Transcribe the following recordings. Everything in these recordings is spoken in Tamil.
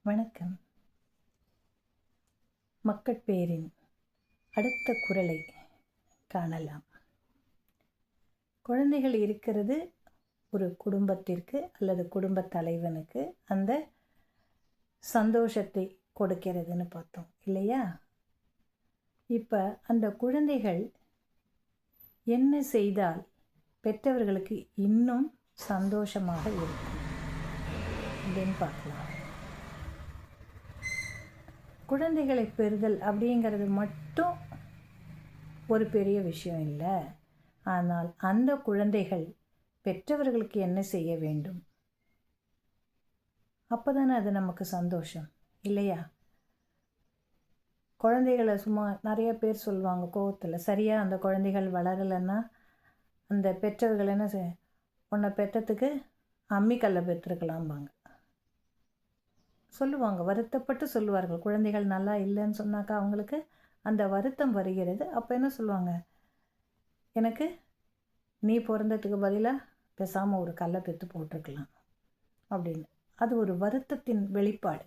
வணக்கம். மக்கட்பேரின் அடுத்த குரலை காணலாம். குழந்தைகள் இருக்கிறது ஒரு குடும்பத்திற்கு அல்லது குடும்பத் தலைவனுக்கு அந்த சந்தோஷத்தை கொடுக்கிறதுன்னு பார்த்தோம் இல்லையா? இப்போ அந்த குழந்தைகள் என்ன செய்தால் பெற்றவர்களுக்கு இன்னும் சந்தோஷமாக இருக்கும் அப்படின்னு பார்க்கலாம். குழந்தைகளை பெறுதல் அப்படிங்கிறது மட்டும் ஒரு பெரிய விஷயம் இல்லை. ஆனால் அந்த குழந்தைகள் பெற்றவர்களுக்கு என்ன செய்ய வேண்டும், அப்போ தானே அது நமக்கு சந்தோஷம் இல்லையா? குழந்தைகளை சும்மா நிறைய பேர் சொல்லுவாங்க கோவத்தில், சரியாக அந்த குழந்தைகள் வளரலைன்னா அந்த பெற்றவர்கள் என்ன உன்னை பெற்றத்துக்கு அம்மிக்கல்லை பெற்றிருக்கலாம்பாங்க, சொல்லுவாங்க, வருத்தப்பட்டு சொல்லுவார்கள். குழந்தைகள் நல்லா இல்லைன்னு சொன்னாக்கா அவங்களுக்கு அந்த வருத்தம் வருகிறது. அப்போ என்ன சொல்லுவாங்க, எனக்கு நீ பிறந்ததுக்கு பதிலாக பேசாமல் ஒரு கல்லை பெற்று போட்டிருக்கலாம் அப்படின்னு. அது ஒரு வருத்தத்தின் வெளிப்பாடு.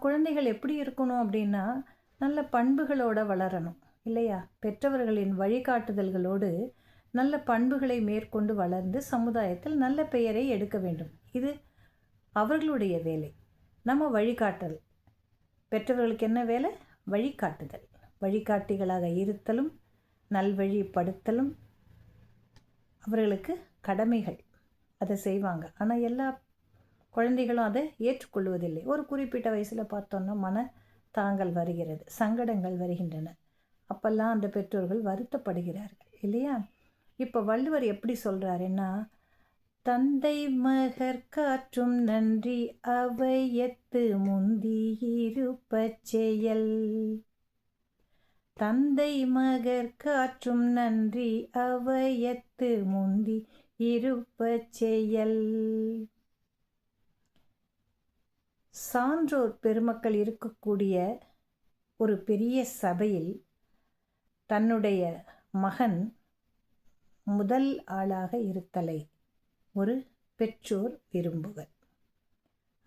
குழந்தைகள் எப்படி இருக்கணும் அப்படின்னா நல்ல பண்புகளோடு வளரணும் இல்லையா? பெற்றவர்களின் வழிகாட்டுதல்களோடு நல்ல பண்புகளை மேற்கொண்டு வளர்ந்து சமுதாயத்தில் நல்ல பெயரை எடுக்க வேண்டும். இது அவர்களுடைய வேலை. நம்ம வழிகாட்டல், பெற்றவர்களுக்கு என்ன வேலை? வழிகாட்டுதல். வழிகாட்டிகளாக இருத்தலும் நல்வழிப்படுத்தலும் அவர்களுக்கு கடமைகள். அதை செய்வாங்க. ஆனால் எல்லா குழந்தைகளும் அதை ஏற்றுக்கொள்வதில்லை. ஒரு குறிப்பிட்ட வயசில் பார்த்தோன்னா மன தாங்கல் வருகிறது, சங்கடங்கள் வருகின்றன. அப்பெல்லாம் அந்த பெற்றோர்கள் வருத்தப்படுகிறார்கள் இல்லையா? இப்போ வள்ளுவர் எப்படி சொல்கிறாருன்னா, தந்தை மகர் காற்றும் நன்றி அவையத்து முந்தி இருப்பச் செயல். தந்தை மகர் காற்றும் நன்றி அவையத்து முந்தி இருப்பச் செயல். சான்றோர் பெருமக்கள் இருக்கக்கூடிய ஒரு பெரிய சபையில் தன்னுடைய மகன் முதல் ஆளாக இருத்தலை ஒரு பெற்றோர் விரும்புவர்.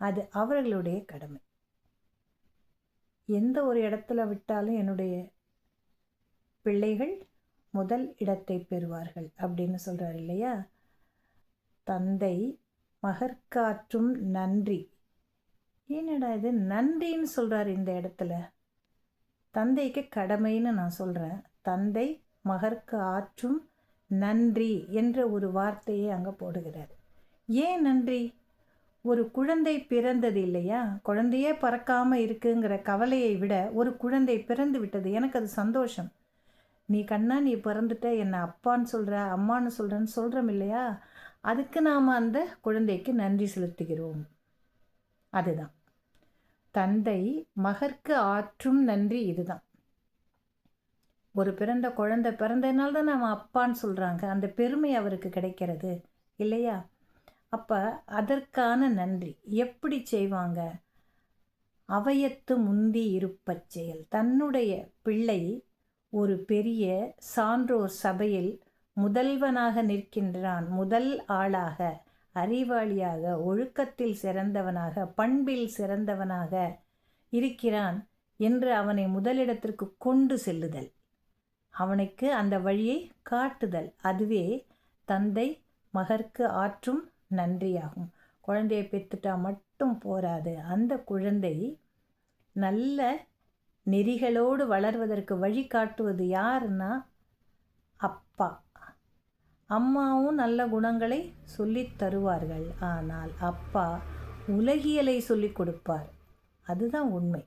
அது அவர்களுடைய கடமை. எந்த ஒரு இடத்துல விட்டாலும் என்னுடைய பிள்ளைகள் முதல் இடத்தை பெறுவார்கள் அப்படின்னு சொல்கிறார் இல்லையா? தந்தை மகற்காற்றும் நன்றி. என்னடா இது நன்றின்னு சொல்கிறார் இந்த இடத்துல? தந்தைக்கு கடமைன்னு நான் சொல்கிறேன். தந்தை மகற்கு ஆற்றும் நன்றி என்ற ஒரு வார்த்தையை அங்கே போடுகிறார். ஏன் நன்றி? ஒரு குழந்தை பிறந்தது இல்லையா? குழந்தையே பறக்காமல் இருக்குங்கிற கவலையை விட ஒரு குழந்தை பிறந்து விட்டது, எனக்கு அது சந்தோஷம். நீ கண்ணா நீ பிறந்துட்ட, என்னை அப்பான்னு சொல்கிற அம்மான்னு சொல்கிறேன்னு சொல்கிறோம் இல்லையா? அதுக்கு நாம் அந்த குழந்தைக்கு நன்றி செலுத்துகிறோம். அதுதான் தந்தை மகற்கு ஆற்றும் நன்றி. இதுதான் ஒரு பிறந்த குழந்தை பிறந்ததுனால தான் அவன் அப்பான்னு சொல்கிறாங்க. அந்த பெருமை அவருக்கு கிடைக்கிறது இல்லையா? அப்போ அதற்கான நன்றி எப்படி செய்வாங்க? அவையத்து முந்தி இருப்பச் செயல். தன்னுடைய பிள்ளை ஒரு பெரிய சான்றோர் சபையில் முதல்வனாக நிற்கின்றான், முதல் ஆளாக, அறிவாளியாக, ஒழுக்கத்தில் சிறந்தவனாக, பண்பில் சிறந்தவனாக இருக்கிறான் என்று அவனை முதலிடத்திற்கு கொண்டு செல்லுதல், அவனுக்கு அந்த வழியை காட்டுதல், அதுவே தந்தை மகற்கு ஆற்றும் நன்றியாகும். குழந்தையை பெற்றுட்டா மட்டும் போராது. அந்த குழந்தை நல்ல நெறிகளோடு வளர்வதற்கு வழிகாட்டுவது யாருன்னா அப்பா. அம்மாவும் நல்ல குணங்களை சொல்லித் தருவார்கள். ஆனால் அப்பா உலகியலை சொல்லிக் கொடுப்பார். அதுதான் உண்மை.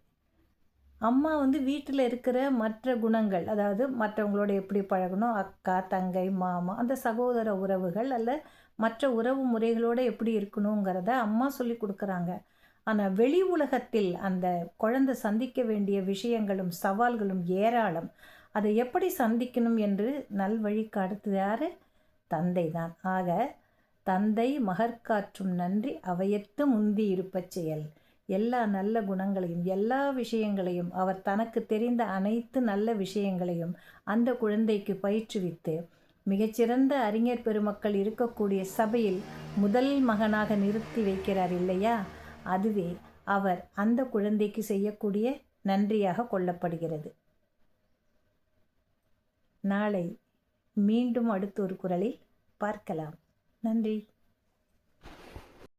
அம்மா வீட்டில் இருக்கிற மற்ற குணங்கள், அதாவது மற்றவங்களோட எப்படி பழகணும், அக்கா தங்கை மாமா அந்த சகோதர உறவுகள் அல்ல மற்ற உறவு முறைகளோடு எப்படி இருக்கணுங்கிறத அம்மா சொல்லி கொடுக்குறாங்க. ஆனால் வெளி உலகத்தில் அந்த குழந்தை சந்திக்க வேண்டிய விஷயங்களும் சவால்களும் ஏராளம். அதை எப்படி சந்திக்கணும் என்று நல்வழி காட்டுது யார்? தந்தை தான். ஆக தந்தை மகற்காற்றும் நன்றி அவையத்து முந்தி இருப்பச் செயல். எல்லா நல்ல குணங்களையும் எல்லா விஷயங்களையும் அவர் தனக்கு தெரிந்த அனைத்து நல்ல விஷயங்களையும் அந்த குழந்தைக்கு பயிற்றுவித்து மிகச்சிறந்த அறிஞர் பெருமக்கள் இருக்கக்கூடிய சபையில் முதல் மகனாக நிறுத்தி வைக்கிறார் இல்லையா? அதுவே அவர் அந்த குழந்தைக்கு செய்யக்கூடிய நன்றியாக கொள்ளப்படுகிறது. நாளை மீண்டும் அடுத்த ஒரு குறளில் பார்க்கலாம். நன்றி.